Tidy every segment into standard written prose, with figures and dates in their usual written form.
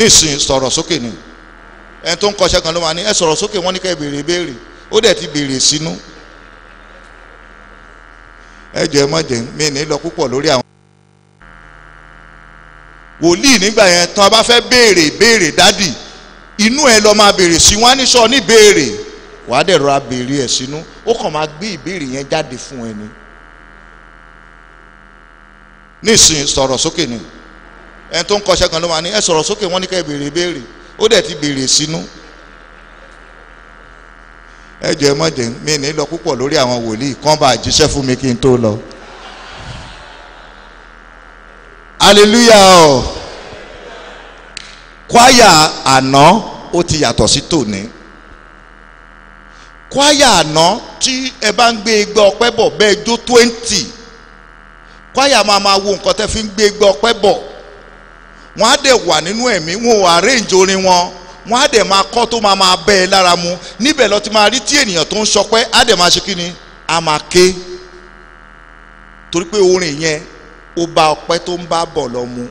nísìnyí sọ̀rọ̀ sókè ni ẹni tó ń kọ́ṣẹ́ kan ló máa ní ẹ sọ̀rọ̀ sókè wọ́n ní ká béèrè béèrè ó dẹ̀ ti béèrè sínú. ẹ jẹ́ mọ́ jẹ́ mi ní lọ púpọ̀ lórí àwọn wòlíì nígbà yẹn tán bá fẹ́ béèrè béèrè dádì inú ẹ lọ máa béèrè sí wọn á ní sọ ní béèrè wàá dẹ̀ rọra béèrè ẹ̀ sínú ó kàn máa gbé ìbéèrè yẹn jáde fún ẹni. nísìnyí sọ̀rọ̀ sókè ni ẹni tó ń kọ́ṣẹ́ kan ló máa ní ẹ sọ̀rọ̀ sókè wọ́n ní ká béèrè béèrè ó dẹ̀ ti béèrè sínú. ẹ jẹ́ mọ́ jẹ́ mi ní lọ púpọ̀ lórí àwọn wòlíì kán bá jíṣẹ́ fún mi kí n tó lọ. hallelujah o. kwaya àná ó ti yàtọ̀ sí tòní. kwaya àná tí ẹ bá ń gbé igbá ọpẹ́ bọ̀ bẹ́ẹ̀ jó 20 kwaya máa wo nǹkan tẹ́ fi ń gbé igbá ọpẹ́ bọ̀ wọ́n á dẹ̀ wà nínú ẹ̀mí wọn ò arrange orin wọn wọ́n á dẹ̀ máa kọ́ tó máa bẹ́ ẹ lára mu níbẹ̀ lọ ti máa rí tí ènìyàn tó ń sọpẹ́ á dẹ̀ máa ṣe kí ni a máa ké torí pé orin yẹn ó bá ọpẹ́ tó ń bá bọ̀ lọ mu.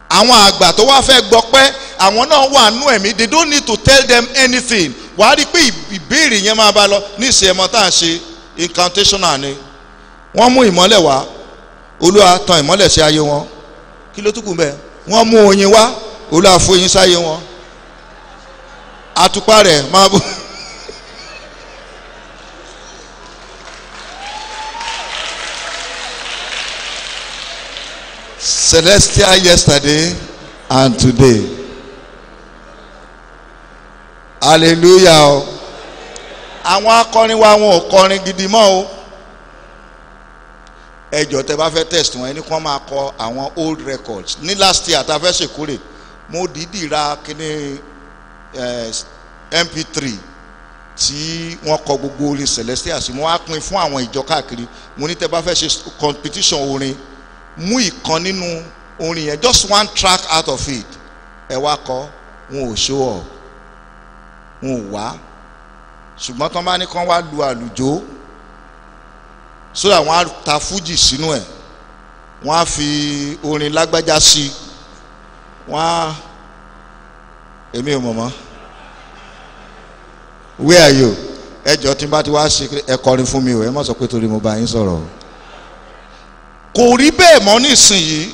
àwọn àgbà tó wá fẹ́ gbọ́pẹ́ àwọn náà wà nú ẹ̀mí they don't need to tell them anything wàá rí i pé ìbéèrè yẹn máa bá lọ ní ìṣẹ̀mọ́ tá à ń ṣe incantational ni wọ́n mú ìmọ́lẹ̀ wá Olúwa tan ìmọ́lẹ̀ sí ayé wọn kí ló tún kù bẹ́ẹ̀ wọ́n mú oyin wá Olúwa fún oyin sáyé wọn àtùpà rẹ̀ máa bọ̀. Celestial yesterday and today. Hallelujah. Àwọn akọrin wa wọn ò kọrin gidi mọ́ o. Ẹ jọ̀ọ́ tẹ́ bá fẹ́ test wọn ẹni kí wọ́n máa kọ àwọn old records. Ní last year tá a fẹ́ ṣèkórè mo dìídì ra kíní MP3 tí wọ́n kọ gbogbo orin Celestial sí mo wá pín fún àwọn ìjọ káàkiri mo ní tẹ́ bá fẹ́ ṣe competition orin mú ìkan nínú orin yẹn just one track out of it ẹ wá kọ wọn ò show up wọn ò wá ṣùgbọ́n tán bá ní kán wá lu àlùjó so that wọ́n á ta fújì sínú ẹ̀ wọ́n á fi orin lágbájá sí wọ́n á èmi ò mọ̀ mọ́ where are you ẹ jọ̀ọ́ tí n bá ti wá ṣe ẹ kọrin fún mi o ẹ má sọ pé torí mo bá yín sọ̀rọ̀ o. Kò rí bẹ́ẹ̀ mọ́ nísìnyí.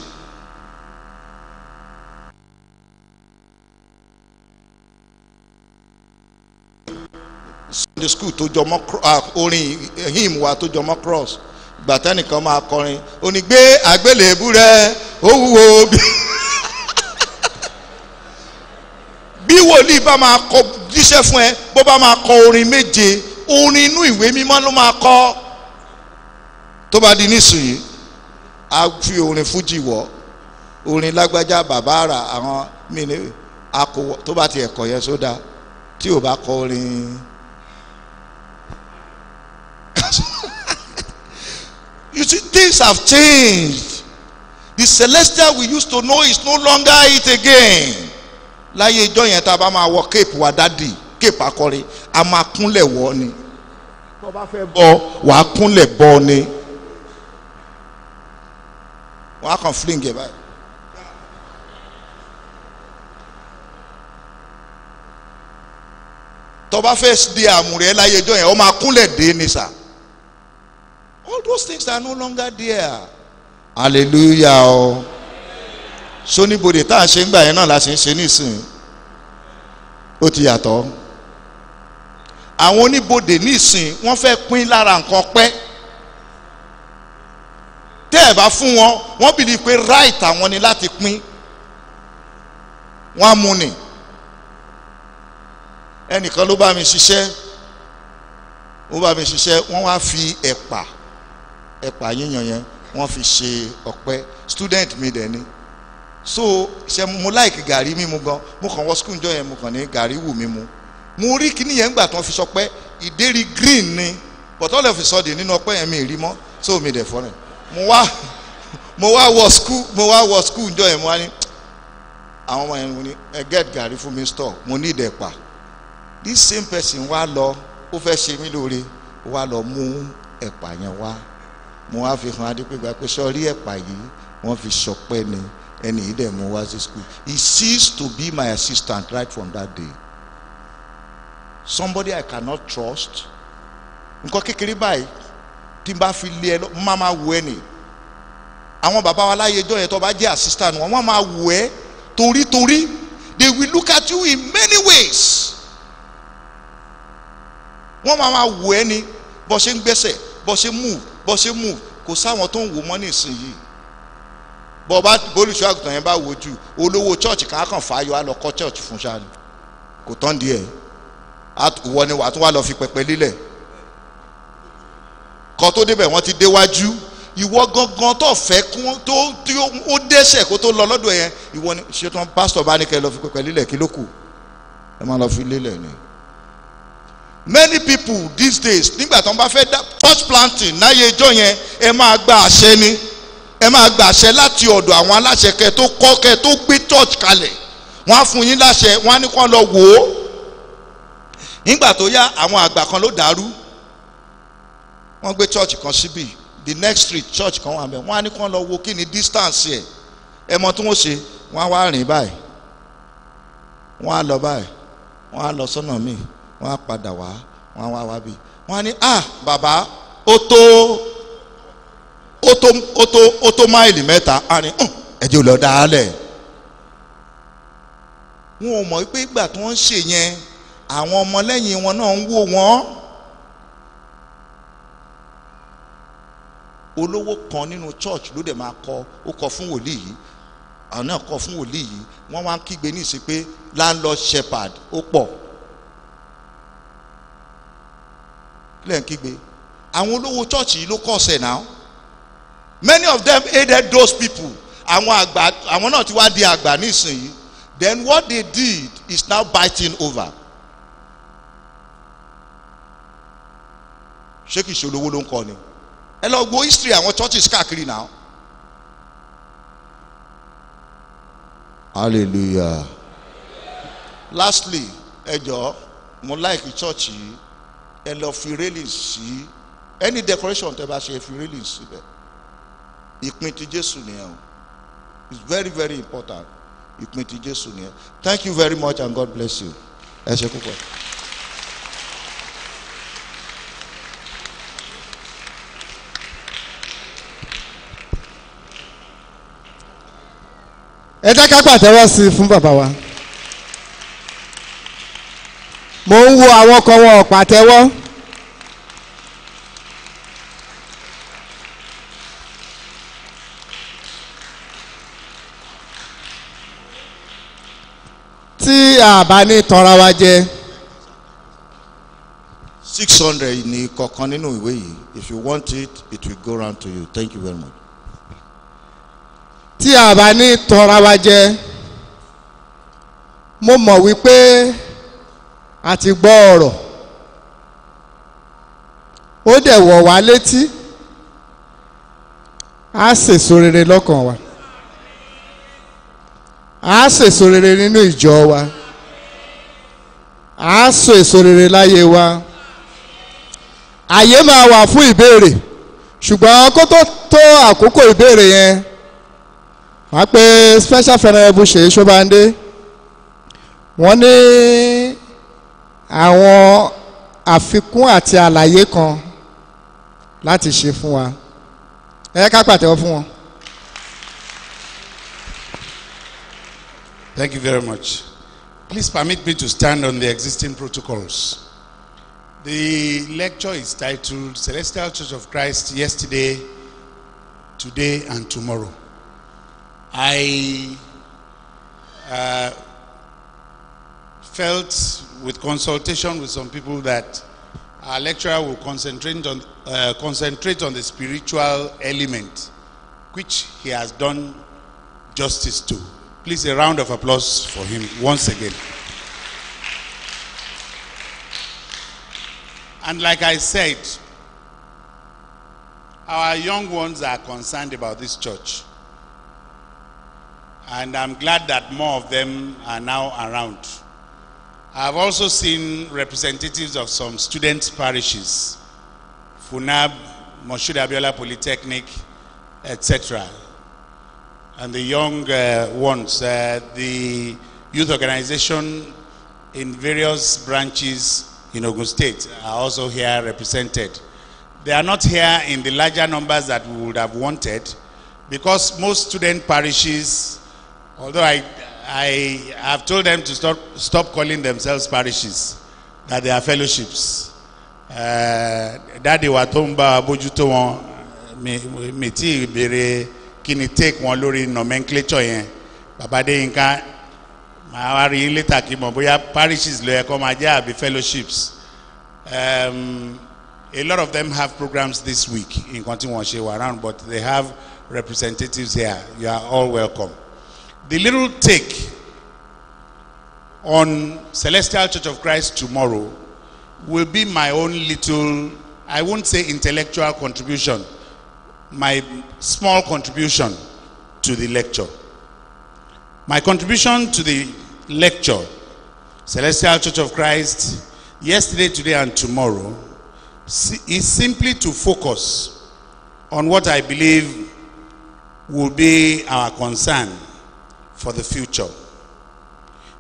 Sunday school tó jọmọ́ orin hymn wa tó jọmọ́ cross gbàtẹ́ nìkan máa kọrin ó ní gbé àgbélébú rẹ ó wúwo bí wòlíì bá máa kọ jíṣẹ́ fún ẹ bó bá máa kọ orin méje orin inú ìwé mímọ́ ló máa kọ tó bá di nísìnyí a fi orin fújì wọ orin lágbájá bàbá àrà àwọn mìíràn akọwọ tó bá ti ẹ̀kọ́ yẹn sódà tí ò bá kọ orin. You see, things have changed. The Celestial we used to know is no longer it again. Láyé ìjọ yẹn tá a bá máa wọ cape wa dádì cape akọrin a máa kúnlẹ̀ wọ ni tó bá fẹ́ bọ wàá kúnlẹ̀ bọ ni. Wọ́n á kàn fling ẹ̀ báyìí. Tó bá fẹ́ di àmùrẹ́ láyé ẹjọ́ yẹn ó máa kúnlẹ̀ dé ní sà. All those things are no longer there. Hallelujah o. So níbodè tá à ń ṣe ń gbà yẹn náà la ṣe ń ṣe nísìnyí. Ó ti yàtọ̀. Àwọn oníbodè nísìnyí wọ́n fẹ́ pín lára nǹkan pẹ́. Tẹ́ ẹ̀ bá fún wọn wọ́n bìlí pé right àwọn ni láti pín wọ́n á mú ni ẹnìkan ló bá mi ṣiṣẹ́ wọ́n wá fi ẹ̀pà yíyan yẹn wọ́n fi ṣe ọ̀pẹ student mi dẹ̀ ni so ṣe mo like gàrí mímu gan mo kàn wọ school njọ́ yẹn mo kàn ní gàrí wù mí mu mo rí kíní yẹn gbà tí wọ́n fi ṣọpẹ́ ìdérí green ni but all of a sudden nínú ọpẹ́ yẹn mi rí mọ́ so mi dẹ̀ fọ́nrẹ̀ mo wá wọ school njọ́ yẹn mo wá ní àwọn ọmọ yẹn mo ní ẹ get gàrí fún mi store mo ní ìdẹ̀pà this same person wá lọ ó fẹ́ ṣe mí lóore ó wá lọ mú ẹ̀pà yẹn wá mo wá fi hàn Adépégbà pé sọ́rí ẹ̀pà yìí wọ́n fi ṣọpẹ́ ni ẹni yìí dẹ̀ mú wá sí school. He ceased to be my assistant right from that day. Somebody I cannot trust. Nǹkan kékeré báyìí tí n bá fi lé ẹ lọ má máa wù ẹ́ ni. Àwọn bàbá wa láyé ẹjọ́ yẹn tó bá jẹ́ assistant wọn wọ́n máa wù ẹ́ torí they will look at you in many ways. Wọ́n máa wù ẹ́ ni bó ṣe ń gbẹ́sẹ̀ bó ṣe move kò sáwọn tó ń wò mọ́ nísìnyí. Bó bá olùṣọ́ àgùntàn yẹn bá wojú olówó church kan kàn fàáyọ á lọ kọ́ church fún ṣáà ni kò tán díẹ̀ wọ́n ni wàá tún wá lọ fi pẹpẹ lílẹ̀ kọ́ tó débẹ̀ wọ́n ti déwájú ìwọ gangan tó fẹ́ kún tó tí ó dẹ́sẹ̀ kó tó lọ lọ́dọ̀ yẹn ìwọ ni ṣé tán pásítọ̀ bá ní kẹ́ lọ fi pẹpẹ lílẹ̀ kí ló kù ẹ máa lọ fi lílẹ̀ ni. Many people these days nígbà tó ń bá fẹ́ church planting náyé ijọ́ yẹn ẹ máa gba àṣẹ ni ẹ máa gba àṣẹ láti ọ̀dọ̀ àwọn aláṣẹ kẹ́ tó kọ́ kẹ́ tó gbé church kalẹ̀ wọ́n á fún yín láṣẹ wọ́n á ní kó lọ wò ó. Nígbà tó yá àwọn àgbà kan ló dàrú wọ́n gbé church kan síbì the next street church kan wà mẹ́ wọ́n á ní kó lọ wo kí ni distance ẹ̀ ẹ mọ tí wọ́n ṣe wọ́n á wá rìn báyìí wọ́n á lọ báyìí wọ́n á lọ sọ́nà míì wọ́n á padà wá wọ́n á wá bí wọ́n á ní bàbá ó tó máìlì mẹ́ta á ní ẹjẹ́ ò lọ dáálẹ̀. Wọn ò mọ̀ pé ìgbà tí wọ́n ń ṣe yẹn àwọn ọmọlẹ́yìn wọn náà ń wò wọ́n. Olówó kan nínú church ló dẹ̀ máa ó kọ fún wòlíì yìí àwọn náà kọ fún wòlíì yìí wọ́n wá ń kígbe ní ìsìn pé landlord shepherd ó pọ̀. Kílẹ̀ ń kígbe àwọn olówó church yìí ló kọ̀ ọ̀sẹ̀ náà. Many of them aided those people. Àwọn àgbà àwọn náà ti wá di àgbà nísìnyí. Then what they did is now biting over. Ṣé kìí ṣe olówó ló ń kọ́ ni? Ẹ lọ gbọ́ history àwọn churches káàkiri now. Hallelujah. Lastly, ẹ jọ̀ọ́ mo like church yìí ẹ lọ fi railings sí any decoration tẹ́ bá ṣe fi railings síbẹ̀. Ìpín ti Jésù nìyẹn o. It's very very important. Ìpín ti Jésù nìyẹn. Thank you very much and God bless you. Ẹ ṣé púpọ̀. Ẹ jẹ́ ká pàtẹ́wọ́ sí i fún bàbá wa. Mo ń wo àwọn kan wọn pàtẹ́wọ́. Tí a bá ní tanra wa jẹ. 600 ní kọ̀ọ̀kan nínú ìwé yìí. If you want it, it will go round to you. Thank you very much. Tí a bá ní tanra wa jẹ, mo mọ̀ wípé a ti gbọ́ ọ̀rọ̀. Ó dẹ̀ wọ̀ wá létí. A sèso rere lọ́kàn wa. A sèso rere nínú ìjọ wa. A so èso rere láyé wa. Àyè máa wà fún ìbéèrè ṣùgbọ́n kó tó àkókò ìbéèrè yẹn wọ́n pe special venerable Ṣèyí Ṣóbándé wọ́n ní àwọn àfikún àti àlàyé kan láti ṣe fún wa. Ẹ ká pàtẹ́wọ́ fún wọn. Thank you very much. Please permit me to stand on the existing protocols. The lecture is titled Celestial Church of Christ Yesterday, Today and Tomorrow. I felt with consultation with some people that our lecturer will concentrate on the spiritual element, which he has done justice to. Please, a round of applause for him once again. And like I said, our young ones are concerned about this church. And I'm glad that more of them are now around. I've also seen representatives of some student parishes, Funab, Moshood Abiola Polytechnic, etc. And the young ones, the youth organization in various branches in Ogun State are also here represented. They are not here in the larger numbers that we would have wanted, because most student parishes, although I have told them to stop calling themselves parishes, that they are fellowships. Daddy Watomba Bojuto won meti bere kini take one lori nomenclature yen. Baba de inka ma wari later ki mo boya parishes lo e ko ma je abi fellowships. A lot of them have programs this week in Kontinwonshe around, but they have representatives here. You are all welcome. The little take on Celestial Church of Christ tomorrow will be my own little, I won't say intellectual contribution, my small contribution to the lecture. My contribution to the lecture, Celestial Church of Christ, yesterday, today, and tomorrow, is simply to focus on what I believe will be our concern for the future.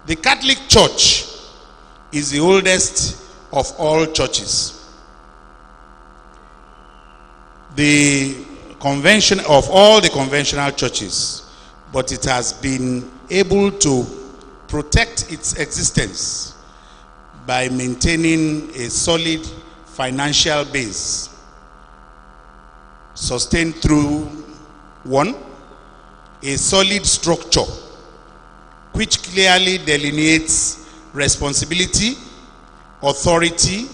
The Catholic Church is the oldest of all churches. The convention of all the conventional churches, but it has been able to protect its existence by maintaining a solid financial base, sustained through one, a solid structure which clearly delineates responsibility, authority,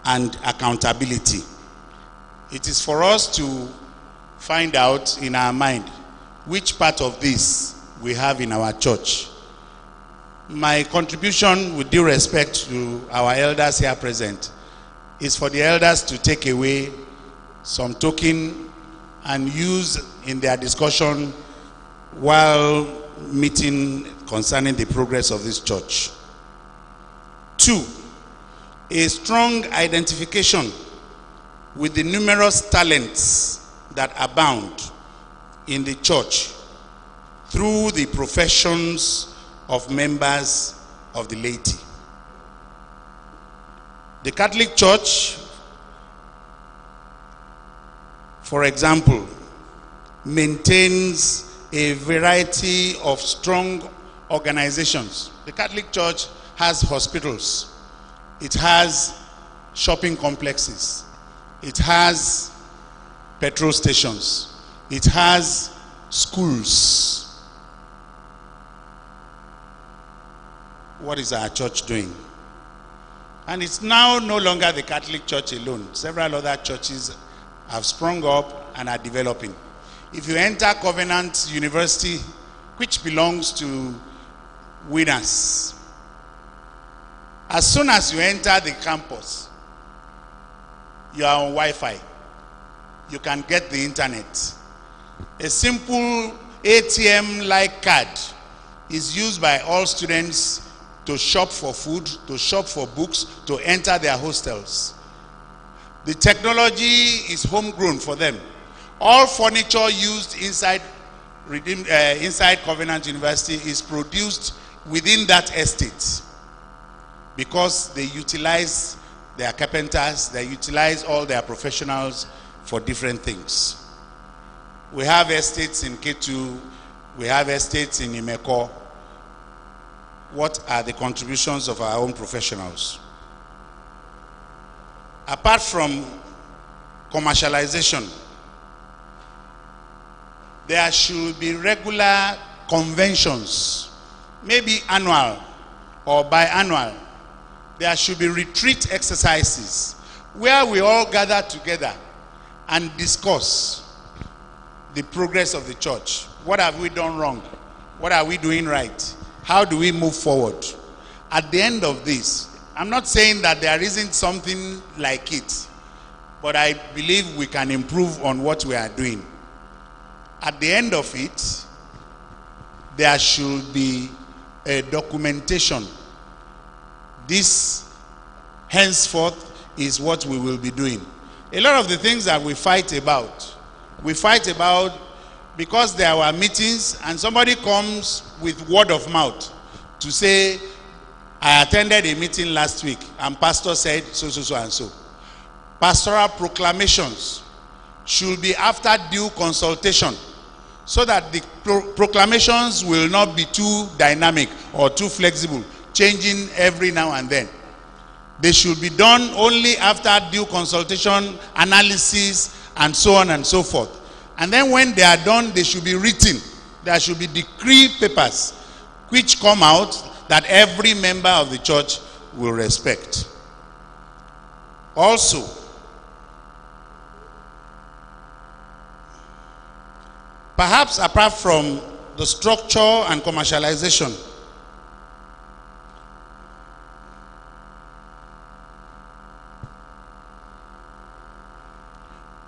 and accountability. It is for us to find out in our mind which part of this we have in our church. My contribution, with due respect to our elders here present, is for the elders to take away some token and use in their discussion while meeting concerning the progress of this church. 2, a strong identification with the numerous talents that abound in the church through the professions of members of the laity. The Catholic Church, for example, maintains a variety of strong organizations. The Catholic Church has hospitals, it has shopping complexes, it has petrol stations, it has schools. What is our church doing? And it's now no longer the Catholic Church alone. Several other churches have sprung up and are developing. If you enter Covenant University, which belongs to Winners, as soon as you enter the campus, you are on Wi-Fi. You can get the internet. A simple ATM-like card is used by all students to shop for food, to shop for books, to enter their hostels. The technology is homegrown for them. All furniture used inside Covenant University is produced within that estate, because they utilize their carpenters, they utilize all their professionals for different things. We have estates in Ketu, we have estates in Imeko. What are the contributions of our own professionals? Apart from commercialization, there should be regular conventions, maybe annual or biannual. There should be retreat exercises where we all gather together and discuss the progress of the church. What have we done wrong? What are we doing right? How do we move forward? At the end of this, I'm not saying that there isn't something like it, but I believe we can improve on what we are doing. At the end of it, there should be a documentation. This henceforth is what we will be doing. A lot of the things that we fight about because there were meetings and somebody comes with word of mouth to say, I attended a meeting last week and pastor said so and so. Pastoral proclamations should be after due consultation so that the proclamations will not be too dynamic or too flexible, changing every now and then. They should be done only after due consultation, analysis, and so on and so forth. And then when they are done, they should be written. There should be decree papers which come out that every member of the church will respect. Also, perhaps apart from the structure and commercialization,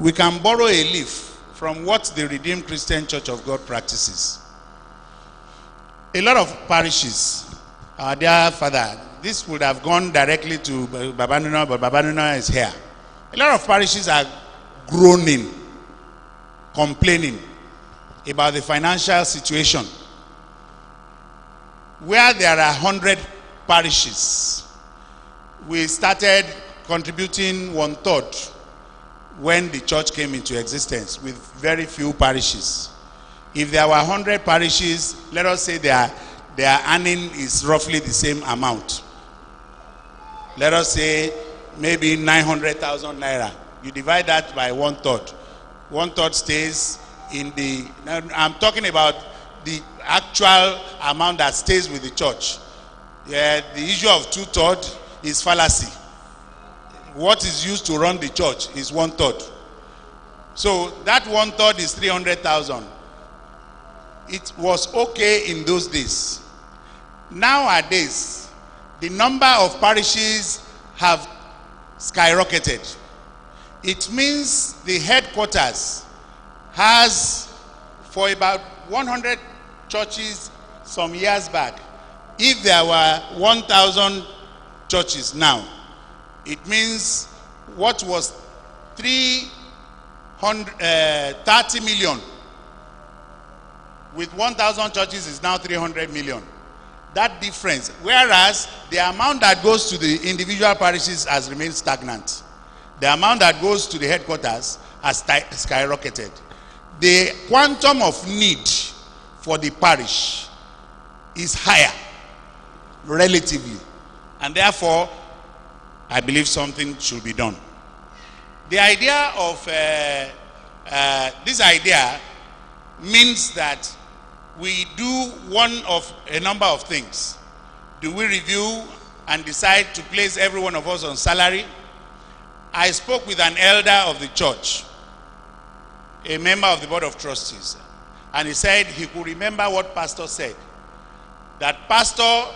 we can borrow a leaf from what the Redeemed Christian Church of God practices. A lot of parishes, our dear father, this would have gone directly to Babanuna, but Babanuna is here. A lot of parishes are groaning, complaining about the financial situation. Where there are 100 parishes, we started contributing 1/3 when the church came into existence with very few parishes. If there were 100 parishes, let us say their earning is roughly the same amount. Let us say maybe 900,000 naira. You divide that by 1/3. 1/3 stays in the, I'm talking about the actual amount that stays with the church. The issue of 2/3 is fallacy. What is used to run the church is 1/3. So that 1/3 is 300,000. It was okay in those days. Nowadays, the number of parishes have skyrocketed. It means the headquarters has, for about 100 churches some years back, if there were 1,000 churches now, it means what was 30 million with 1,000 churches is now 300 million. That difference, whereas the amount that goes to the individual parishes has remained stagnant. The amount that goes to the headquarters has skyrocketed. The quantum of need for the parish is higher relatively, and therefore I believe something should be done. The idea of this idea means that we do one of a number of things. Do we review and decide to place every one of us on salary? I spoke with an elder of the church, a member of the board of trustees, and he said he could remember what pastor said, that pastor,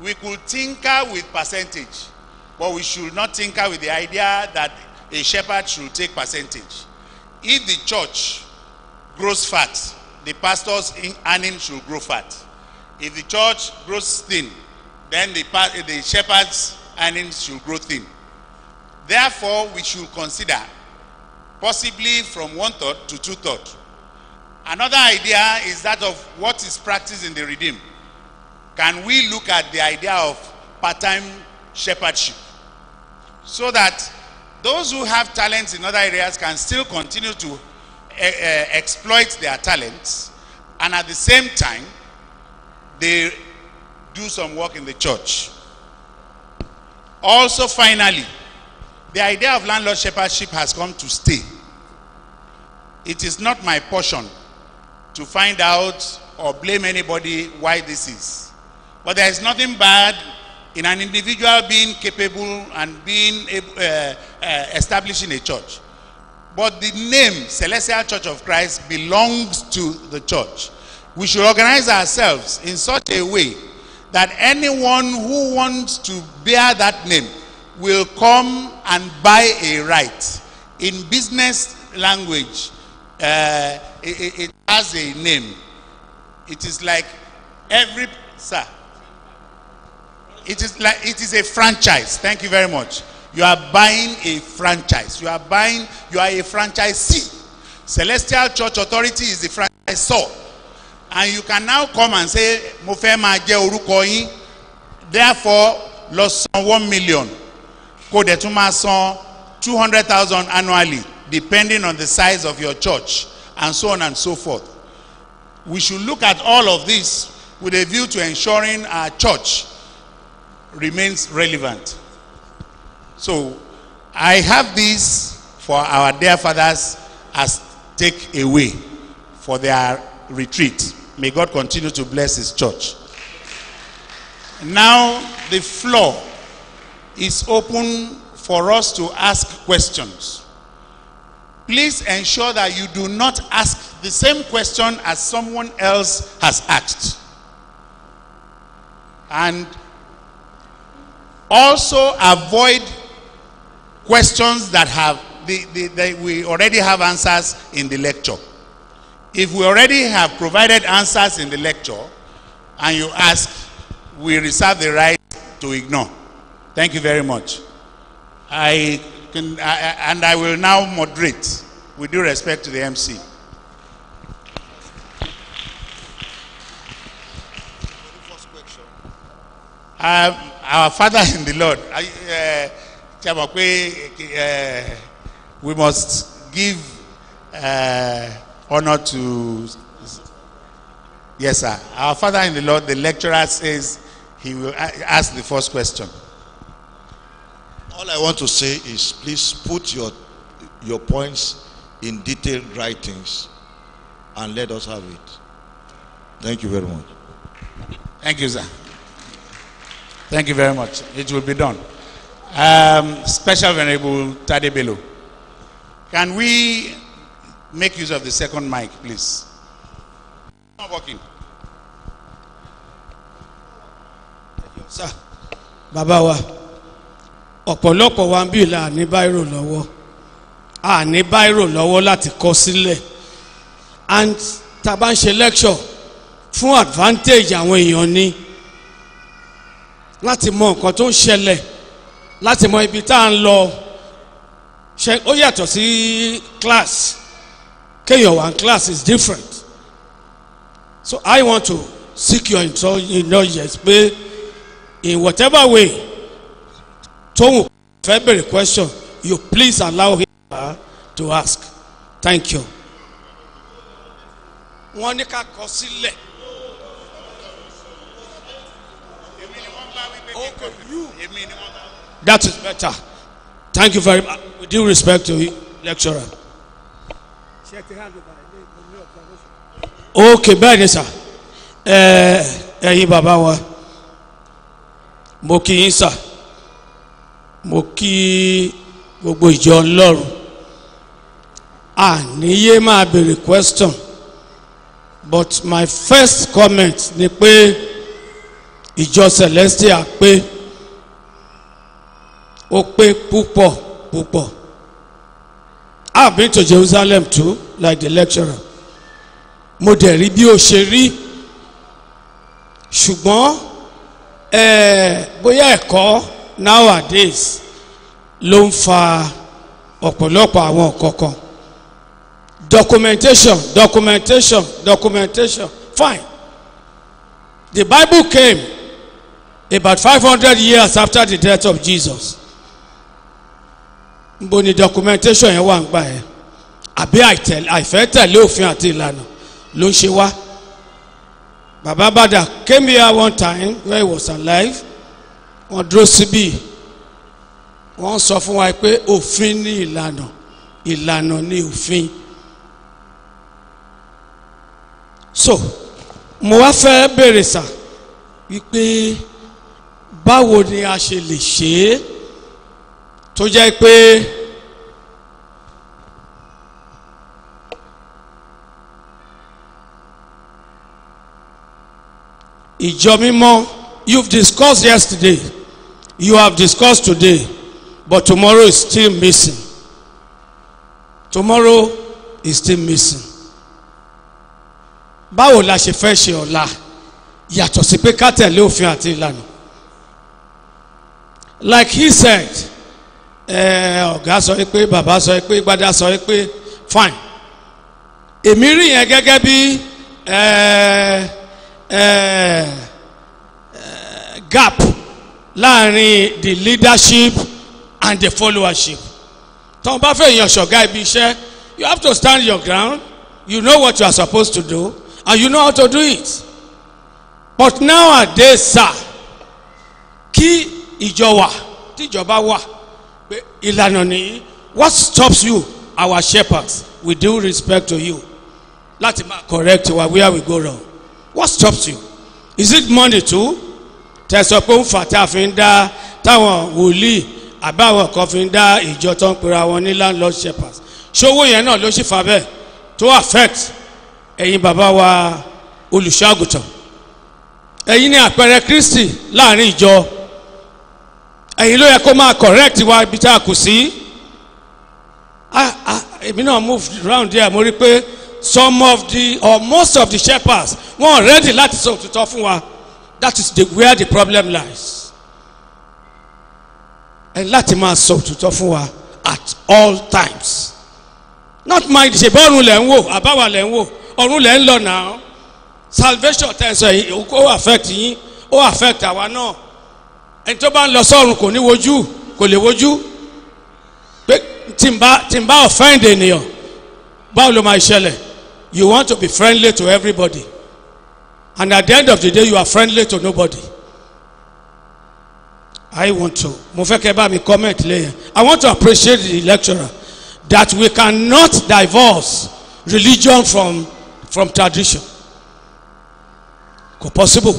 we could tinker with percentage, but we should not tinker with the idea that a shepherd should take percentage. If the church grows fat, the pastor's earning should grow fat. If the church grows thin, then the shepherd's earnings should grow thin. Therefore, we should consider possibly from 1/3 to 2/3. Another idea is that of what is practiced in the Redeemed. Can we look at the idea of part-time shepherdship so that those who have talents in other areas can still continue to exploit their talents, and at the same time they do some work in the church. Also, finally, the idea of landlord shepherdship has come to stay. It is not my portion to find out or blame anybody why this is, but there is nothing bad in an individual being capable and being establishing a church. But the name Celestial Church of Christ belongs to the church. We should organize ourselves in such a way that anyone who wants to bear that name will come and buy a right. In business language, it has a name. It is like every, sir. It is a franchise. Thank you very much. You are buying a franchise. You are a franchisee. Celestial Church Authority is the franchisor. And you can now come and say, mo fẹ́ máa jẹ́ orúkọ yín. Therefore, lọ san 1 million. Kó dẹ̀ tún máa san 200,000 annually, depending on the size of your church, and so on and so forth. We should look at all of this with a view to ensuring our church remains relevant. So, I have this for our dear fathers as take away for their retreat. May God continue to bless his church. Now, the floor is open for us to ask questions. Please ensure that you do not ask the same question as someone else has asked. And also avoid questions that we already have answers in the lecture. If we already have provided answers in the lecture and you ask, we reserve the right to ignore. Thank you very much. I will now moderate with due respect to the MC. Our Father in the Lord, we must give honor to, yes sir, our Father in the Lord. The lecturer says he will ask the first question. All I want to say is, please put your points in detailed writings and let us have it. Thank you very much. Thank you, sir. Thank you very much. It will be done. Special Venerable Tade Bello, can we make use of the second mic, please? Not working. Sir, Baba wa, ọ̀pọ̀lọpọ̀ wa ń bí ìlà ní báírò lọ́wọ́, a ní báírò lọ́wọ́ láti kọ sílẹ̀, and tá bá ń ṣe lecture fún advantage àwọn èèyàn ni láti mọ nǹkan tó ń ṣẹlẹ̀, láti mọ ibi tá à ń lọ. Ṣé ó yàtọ̀ sí class? Kéèyàn wà ní class is different. So I want to seek your indulgence pé in whatever way tóun fẹ́ bèrè question, you please allow him to ask. Thank you. Wọ́n ní ká kọ sílẹ̀. That is better. Thank you very much. With due respect to you, lecturer. Okay, bẹ́ẹ̀ ni sà. Ẹ̀yin bàbá wa, mo kí yín sà, mo kí gbogbo ìjọ Ọlọ́run. Níyé máa bèrè question, but my first comment ni pé ìjọ Celestial pé ó pé púpọ̀. I've been to Jerusalem too, like the lecturer. Mo dẹ̀ rí bí ó ṣe rí, ṣùgbọ́n bóyá ẹ̀kọ́ nowadays ló ń fa ọ̀pọ̀lọpọ̀ àwọn kọ̀ọ̀kan. Documentation, fine. The Bible came about 500 years after the death of Jesus. Nbo ni documentation yẹn wà ń gbà yẹn, àbí àìfẹ́ tẹ̀lé òfin àti ìlànà ló ń ṣe wá. Baba Bada came here one time where he was alive. Wọ́n dúró síbí, wọ́n sọ fún wa pé òfin ní ìlànà ní òfin. So mo wá fẹ́ bèrè sà wípé báwo ni a ṣe lè ṣe é tó jẹ́ pé ìjọ mímọ́, you've discussed yesterday, you have discussed today, but tomorrow is still missing. Tomorrow is still missing. Báwo la ṣe fẹ́ ṣe ọ̀la yàtọ̀ sí pé ká tẹ̀lé òfin àti ìlànà? Like he said, ọ̀gá sọ pé bàbá sọ pé gbadá sọ pé fine èmi rí yẹn gẹ́gẹ́ bí gap láàrin the leadership and the followership tó bá fẹ́ èèyàn ṣọ̀gá ibi iṣẹ́ you have to stand your ground you know what you are supposed to do and you know how to do it but nowadays sir kí ìjọ wà tí ìjọba wà pé ìlànà nìyí what stops you our shepherds with due respect to you láti máa correct wa where we go wrong what stops you is it money too tẹ̀sán pé ń fà tá a fi ń dá táwọn wòlíì àbáwọn kan fi ń dá ìjọ tó ń pera wọn ní landlord shepherds ṣówó yẹn náà ló sì fà bẹ́ẹ̀ tó affect ẹ̀yin bàbá wa olùṣọ́àgùtàn ẹ̀yin ní àpẹẹrẹ Kristi láàrin ìjọ ẹ̀yin ló yẹ kó máa correct wa ibi tá a kù sí èmi náà move round there mo rí pé some of the or most of the shepherds wọ́n ready láti sọ òtítọ́ fún wa that is where the problem lies ẹ láti máa sọ òtítọ́ fún wa at all times not mind ṣe bọ́ ọ̀run lẹ̀ ń wò àbáwá lẹ̀ ń wò ọ̀run lẹ̀ ń lọ náà salvation tẹ̀sán yìí ó affect yín ó affect àwa náà ẹni tó bá ń lọ sọ́run kò ní wojú kò lè wojú pé tí n bá offend ènìyàn báwo ló máa ṣẹlẹ̀ you want to be friendly to everybody and at the end of the day you are friendly to nobody. I want to mo fẹ́ kẹ́ bá mi comment lẹ́yìn I want to appreciate the lecturer that we cannot divorce religion from tradition kò possible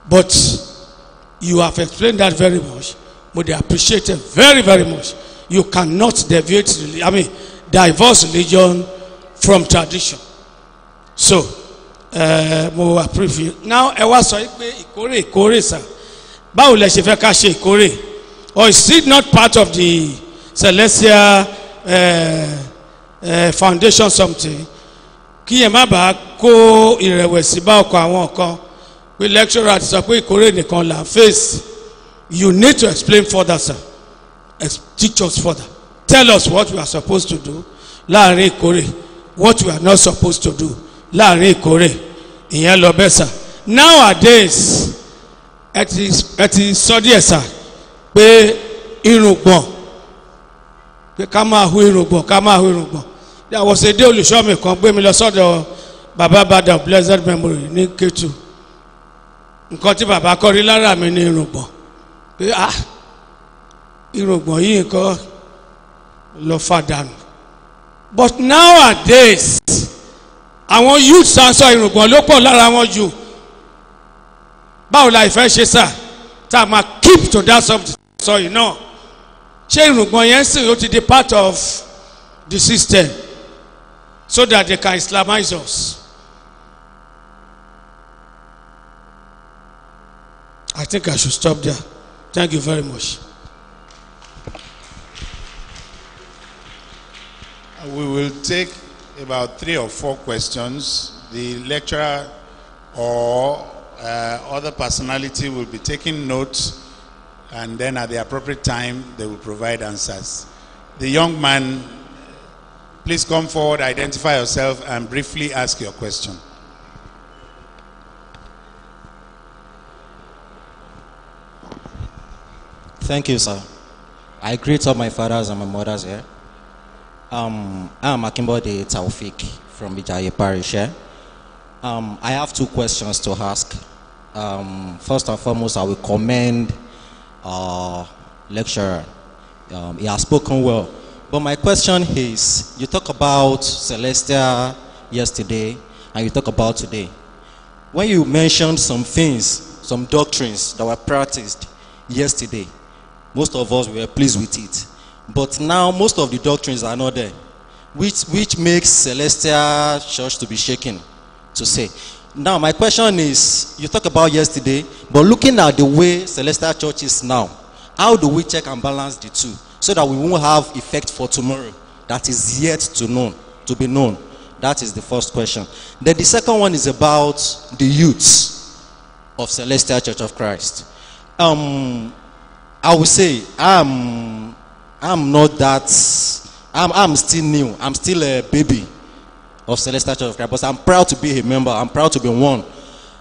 but you have explained that very much mo dey appreciate it very very much you cannot divorce religion from tradition so mo appreciate now ẹ wá sọ pé ìkórè sà báwo lẹ ṣe fẹ́ ká ṣe ìkórè or is it not part of the celestial foundation something kí ẹ má bàa kó ìrẹ̀wẹ̀sì bá ọkọ̀ àwọn kan pé lecturer ti sọ pé ìkórè nìkan là ń face you need to explain further sir teach us further tell us what we are supposed to do láàrin ìkórè what we are not supposed to do láàrin ìkórè ìyẹn lọ bẹ́ẹ̀ sà nowadays ẹ ti sọ díẹ̀ sà pé irùngbọ̀n pé ká máa hu irùngbọ̀n there was a day olùṣọ́ mi kan gbé mi lọ sọ́dọ̀ baba bada blessed memory ní Kétu nǹkan tí baba kọ́ rí lára mi ní irùngbọ̀n pé irùngbọ̀n yìí nǹkan lọ fà dànù but nowadays àwọn youth sọ irùngbọ̀n ló pọ̀ lára wọn jù báwo la ìfẹ́ ṣe sà tá a máa keep to that subject sọ yìí náà ṣé irùngbọ̀n yẹn sì ó ti di part of the system so that they can Islamize us. I think I should stop there. Thank you very much. We will take about 3 or 4 questions. The lecturer or other personality will be taking notes, and then at the appropriate time they will provide answers. The young man, please come forward, identify yourself, and briefly ask your question. Thank you, sir. I greet all my fathers and my mothers here. I am Akimbode Taufik from Ijaye Parish here. I have 2 questions to ask. First and foremost, I will commend lecturer. He has spoken well. But my question is, you talk about Celestia yesterday, and you talk about today. When you mentioned some things, some doctrines that were practiced yesterday, most of us were pleased with it. But now most of the doctrines are not there, which makes Celestial Church to be shaken, to say. Now my question is, you talk about yesterday, but looking at the way Celestial Church is now, how do we check and balance the two so that we won't have effect for tomorrow that is yet to be known? That is the first question. Then the second one is about the youths of Celestial Church of Christ. I would say I'm not that. I'm still new. I'm still a baby of Celestial Church of Christ, but I'm proud to be a member. I'm proud to be one.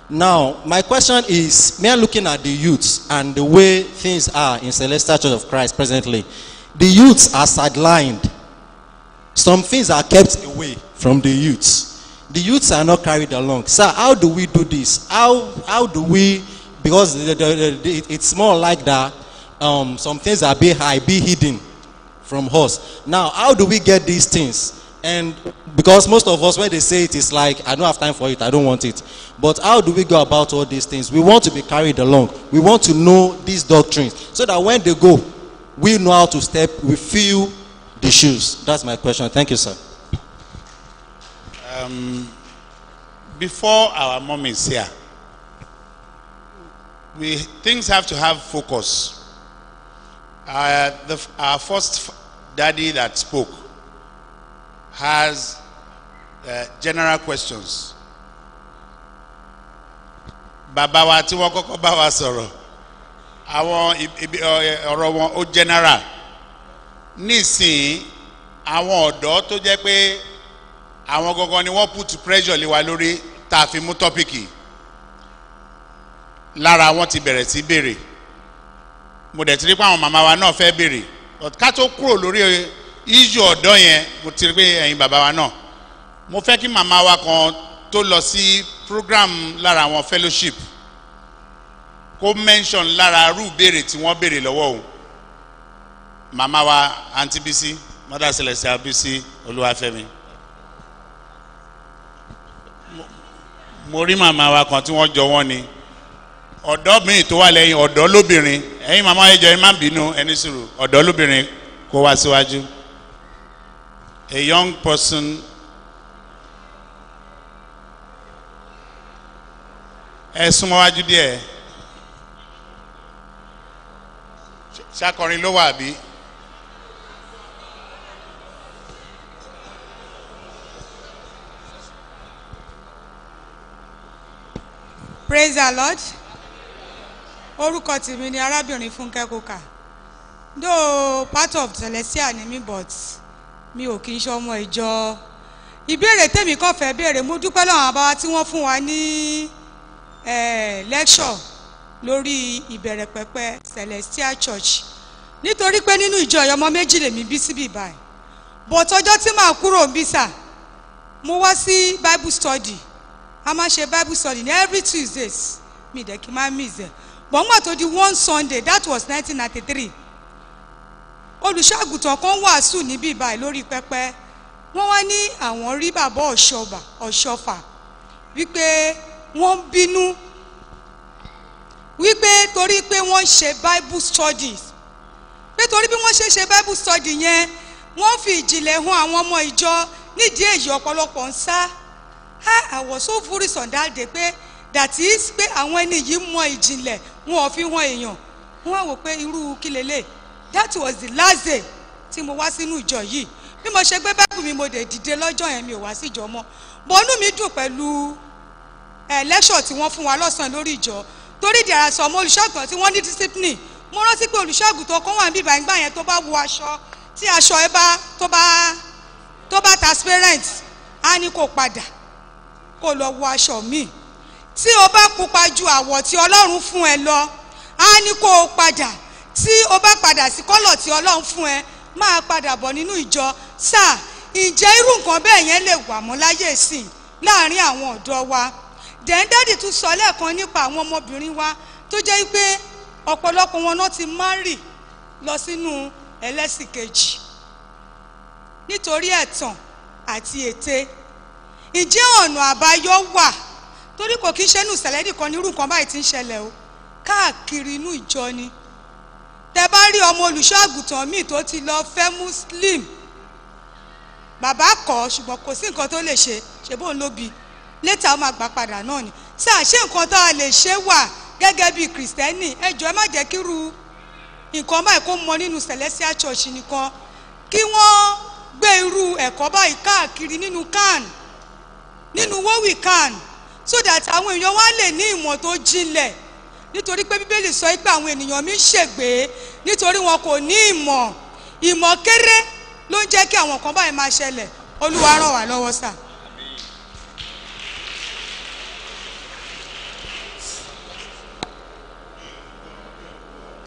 Now, my question is, me looking at the youths and the way things are in Celestial Church of Christ presently, the youths are sidelined. Some things are kept away from the youths. The youths are not carried along. Sir, how do we do this? How do we, because it's more like that, some things are be hidden from us. Now, how do we get these things? And because most of us, when they say it, it's like, I don't have time for it, I don't want it. But how do we go about all these things? We want to be carried along. We want to know these doctrines so that when they go, we know how to step, we feel the shoes. That's my question. Thank you, sir. Before our mom is here, things have to have focus. Our first daddy that spoke has general questions. Bàbá wa tí wọ́n kọ́kọ́ bá wa sọ̀rọ̀, àwọn ọ̀rọ̀ wọn ó general. Nísìnyí, àwọn ọ̀dọ́ tó jẹ́ pé àwọn gangan ni wọ́n put pressure lé wa lórí tá a fi mú tọ́pìkì. Lára wọn ti bẹ̀rẹ̀ sí béèrè. Mo dẹ̀ ti rí pé àwọn màmá wa náà fẹ́ béèrè. Ká tó kúrò lórí issue ọ̀dọ́ yẹn, mo ti rí pé ẹ̀yin bàbá wa náà. Mo fẹ́ kí màmá wa kan tó lọ sí program lára àwọn fellowship kó mention lára irú béèrè tí wọ́n béèrè lọ́wọ́ òun. Màmá wa Aunty Bisi, Mother Celestial Bisi Olúwafẹ́mi. Mo rí màmá wa kan tí wọ́n jọ wọ́n ni. Ọ̀dọ́ mi tó wà lẹ́yìn, ọ̀dọ́ lóbìnrin. Ẹ̀yin màmá ẹjọ́ ẹ má bínú ẹni sùúrù. Ọ̀dọ́ lóbìnrin kó wá síwájú. A young person. Ẹ súnmọ́ wájú díẹ̀. Ṣàkọrin ló wà bí? Praise the Lord. Orúkọ tèmi ni arábìnrin Fúnkẹ́ Kókà. Though part of Celestial ni mi, but mi ò kì í ṣe ọmọ ìjọ. Ìbéèrè tèmi kàn fẹ́ béèrè, mo dúpẹ́ lọ́wọ́ àbáwá tí wọ́n fún wa ní lecture lórí ìbẹ̀rẹ̀ pẹpẹ Celestial Church. Nítorí pé nínú ìjọ ọmọ méjì lèmi bí síbí báyìí. But ọjọ́ tí màá kúrò bí sà, mo wá sí Bible study. A máa ṣe Bible study ní every Tuesdays. Mi dẹ̀ kí n máa miss ẹ̀. But nígbà tó di one Sunday, that was 1993. Olùṣọ́àgùtàn kan wàásù níbí báyìí lórí pẹpẹ. Wọ́n wá ní àwọn rí bàbá Ọ̀ṣọ́fà wípé wọ́n bínú wípé torí pé wọ́n ṣe Bible studies. Pé torí bí wọ́n ṣe Bible study yẹn, wọ́n fi ìjìnlẹ̀ hàn àwọn ọmọ ìjọ nídìí èyí ọ̀pọ̀lọpọ̀ ń sá. I was so furious on that day pé that is pé àwọn ẹni yìí mọ ìjìnlẹ̀ wọn ò fi hàn èèyàn. Wọ́n á wò pé irú kí lélẹ̀. That was the last day tí mo wá sínú ìjọ yìí. Bí mo ṣe gbé Bible mi mo dẹ̀ dìde lọ́jọ́ yẹn, mi ò wá sí ìjọ mọ́. Bọ́nú mi dùn pẹ̀lú lecture tí wọ́n fún wa lọ́sàn-án lórí ìjọ. Torí there are some olùṣọ́àgùtàn tí wọ́n ní discipline. Mo rántí pé olùṣọ́àgùtàn kan wà níbí ìgbà yẹn tó bá wọ aṣọ tí aṣọ ẹ bá tó bá transparent, á ní kó padà kó lọ wọ aṣọ míì. Tí o bá pupa ju àwọ̀ tí Ọlọ́run fún ẹ lọ, á ní kó o padà. Tí o bá padà sí kọ́lọ̀ tí Ọlọ́run fún ẹ, máa padà bọ̀ nínú ìjọ. Sáà, ǹjẹ́ irú nǹkan bẹ́ẹ̀ yẹn lè wà mọ́ láyé ìsìn láàrin àwọn ọ̀dọ́ wa? Dẹ́ndẹ́dì tún sọ lẹ́ẹ̀kan nípa àwọn ọmọbìnrin wa tó jẹ́ pé ọ̀pọ̀lọpọ̀ wọn náà ti marry lọ sínú ẹlẹ́sìn kejì nítorí ẹ̀tàn àti ète. Ǹjẹ́ ọ̀nà àbáyọ wà? Torí kò kí ń ṣe inú ìṣẹ̀lẹ̀ nìkan ní irú nǹkan báyìí ti ń ṣẹlẹ̀ o, káàkiri inú ìjọ ni. Tẹ bá rí ọmọ olùṣọ́àgùtàn míì tó ti lọ fẹ́ Muslim, bàbá kọ̀ ṣùgbọ́n kò sí nǹkan tó lè ṣe, ṣe bóun ló bí, létà ó máa gbà padà náà ni. Sáà ṣé nǹkan tó a lè ṣe wà gẹ́gẹ́ bí Kìrìsìtẹ́nì? Ẹ jọ̀ọ́ ẹ má jẹ́ kíru nǹkan báyìí kó mọ nínú Celestial Church nìkan, kí wọ́n gbé irú ẹ̀kọ́ báyìí káàkiri nínú can, nínú wọ́wì can, so that àwọn èèyàn wá lè ní ìmọ̀ tó jinlẹ̀ nítorí pé bíbélì sọ pé àwọn ènìyàn mi ń ṣègbé nítorí wọn kò ní ìmọ̀ kéré ló ń jẹ́ kí àwọn kan báyìí máa ṣẹlẹ̀. Olúwa ràn wá lọ́wọ́ sà.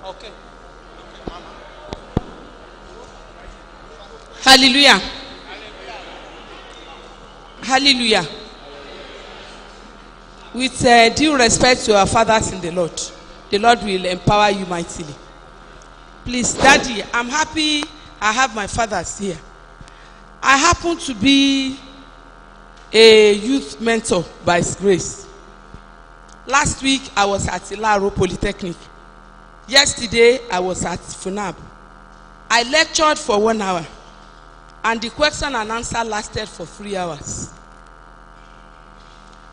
Okay. Hallelujah. Hallelujah. With due respect to our fathers in the Lord will empower you mightily. Please, Daddy, I'm happy I have my fathers here. I happen to be a youth mentor by His grace. Last week, I was at Ilaro Polytechnic. Yesterday, I was at FUNAB. I lectured for 1 hour, and the question and answer lasted for 3 hours.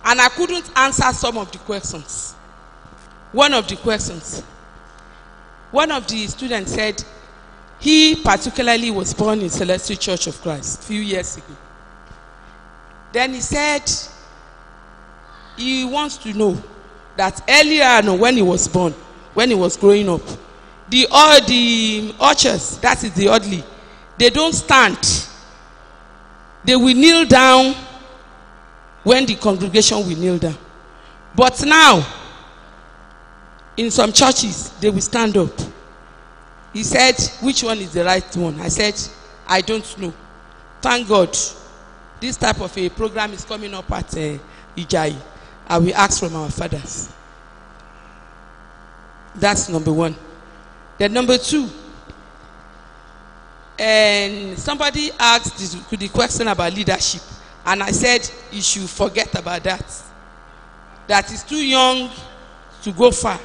And I couldn't answer some of the questions. One of the students said he particularly was born in Celestial Church of Christ a few years ago. Then he said he wants to know that earlier on when he was born, when he was growing up, the ushers, that is the orderly, they don't stand. They will kneel down when the congregation will kneel down. But now, in some churches, they will stand up. He said, which one is the right one? I said, I don't know. Thank God, this type of a program is coming up at Ijai. I will ask from our fathers. That's number one. Then number two, and somebody asked the question about leadership, and I said you should forget about that. That is too young to go far.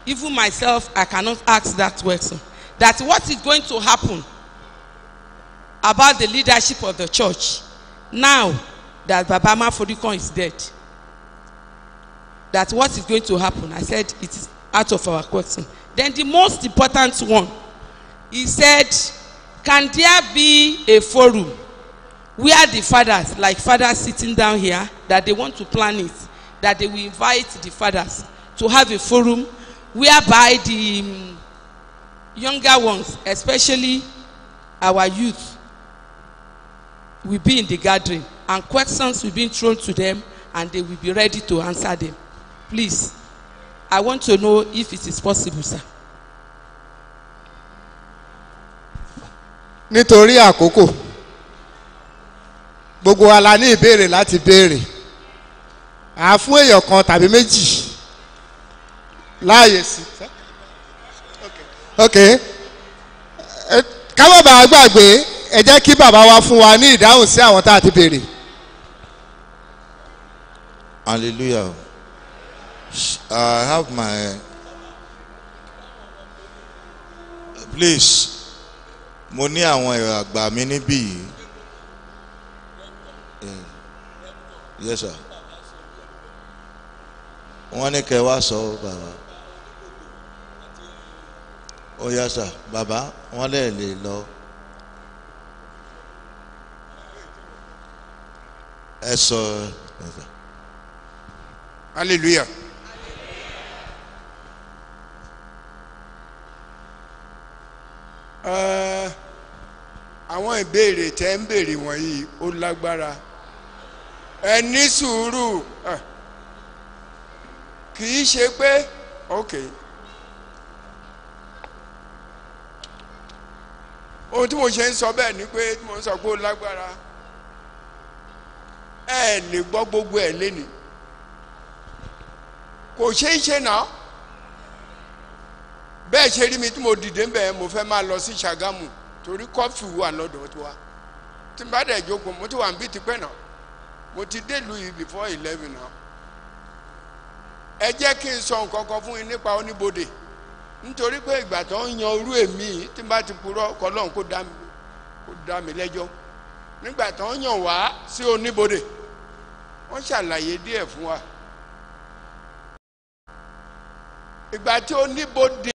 Even myself, I cannot ask that question. That what is going to happen about the leadership of the church now that Baba Mafodikon is dead? That what is going to happen? I said it is out of our question. Then the most important one, he said, can there be a forum where the fathers, like fathers sitting down here, that they want to plan it, that they will invite the fathers to have a forum whereby the younger ones, especially our youth, will be in the gathering and questions will be thrown to them and they will be ready to answer them. Please, I want to know if it is possible, sir. Nítorí àkókò gbogbo wa la ní ìbéèrè láti béèrè à fún èèyàn kan tàbí méjì láàyè sí. Ok ká má bàa gbàgbé ẹ jẹ́ kí bàbá wa fún wa ní ìdáhùn sí àwọn tá a ti béèrè. Hallelujah. I have my please. Mo ní àwọn ẹ̀rọ àgbà mi níbí yìí. Yes sir. Wọ́n ní kẹ́ wá sọ bàbá. Ó yá sir, bàbá wọ́n lè lọ. Ẹ sọ. Hallelujah. Àwọn ìbéèrè tẹ́ ń béèrè wọ̀nyí ó lágbára. Ẹ ní sùúrù. Kì í ṣe pé okay. Ohun tí mo ṣe ń sọ bẹ́ẹ̀ ni pé mo ń sọ pé ó lágbára. Ẹ lè gbọ́ gbogbo ẹ̀ lénìí. Kò ṣeé ṣe náà. Bẹ́ẹ̀ ṣe rí mi tí mo dìde ń bẹ̀ mo fẹ́ máa lọ sí Ṣàgámù torí kọ́fì wà lọ́dọ̀ tó wa. Tí n bá dẹ̀ jókòó mo ti wà níbí tipẹ́ náà. Mo ti dé ìlú yìí before 11 náà. Ẹ jẹ́ kí n sọ nǹkan kan fún yín nípa oníbodè. Nítorí pé ìgbà tó ń yan orú èmi tí n bá ti purọ́ kọ́lọ́hún kó dá mi lẹ́jọ́. Nígbà tó ń yàn wá sí oníbodè wọ́n ṣàlàyé díẹ̀ fún wa. Ìgbà tí oníbodè